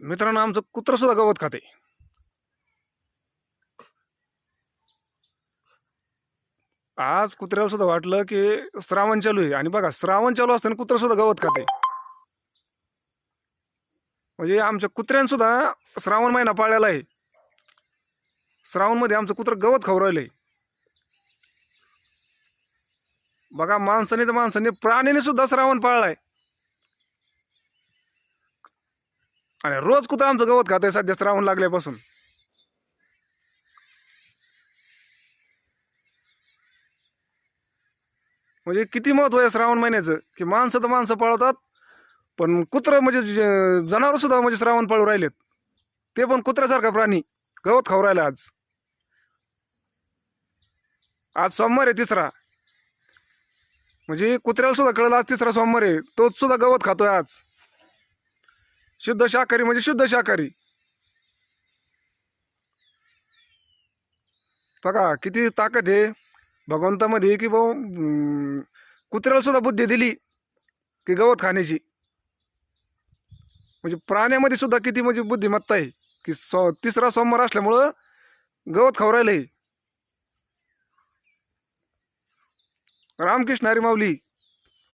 मित्रांनो, आमचं कुत्रं सुद्धा गवत खाते. आज कुत्र्याला सुद्धा वाटलं की श्रावण चालू आहे, आणि बघा श्रावण चालू असताना कुत्रं सुद्धा गवत खाते. म्हणजे आमच्या कुत्र्यानं सुद्धा श्रावण महिना पाळलेला आहे. श्रावण मध्ये आमचं कुत्रं गवत खाऊ राहिलंय. बघा, माणसाने तर माणसाने प्राणीने सुद्धा श्रावण पाळलाय, आणि रोज कुत्रं आमचं गवत खातंय सध्या श्रावण लागल्यापासून. म्हणजे किती महत्व आहे श्रावण महिन्याचं, की माणसं तर माणसं पाळतात, पण कुत्रं म्हणजे जनावर सुद्धा म्हणजे श्रावण पाळू राहिलेत. ते पण कुत्र्यासारखा प्राणी गवत खाऊ राहिला. आज आज सोमवार आहे तिसरा. म्हणजे कुत्र्याला सुद्धा कळलं आज तिसरा सोमवार आहे, तोच सुद्धा गवत खातोय आज. शुद्ध शाकाहारी म्हणजे शुद्ध शाकाहारी. बघा किती ताकद आहे भगवंतामध्ये, की भाऊ कुत्र्याला सुद्धा बुद्धी दिली की गवत खाण्याची. म्हणजे प्राण्यामध्ये सुद्धा किती म्हणजे बुद्धिमत्ता आहे, की तिसरा सोमवार असल्यामुळं गवत खाऊ राहिलंय. रामकृष्ण हरी माऊली.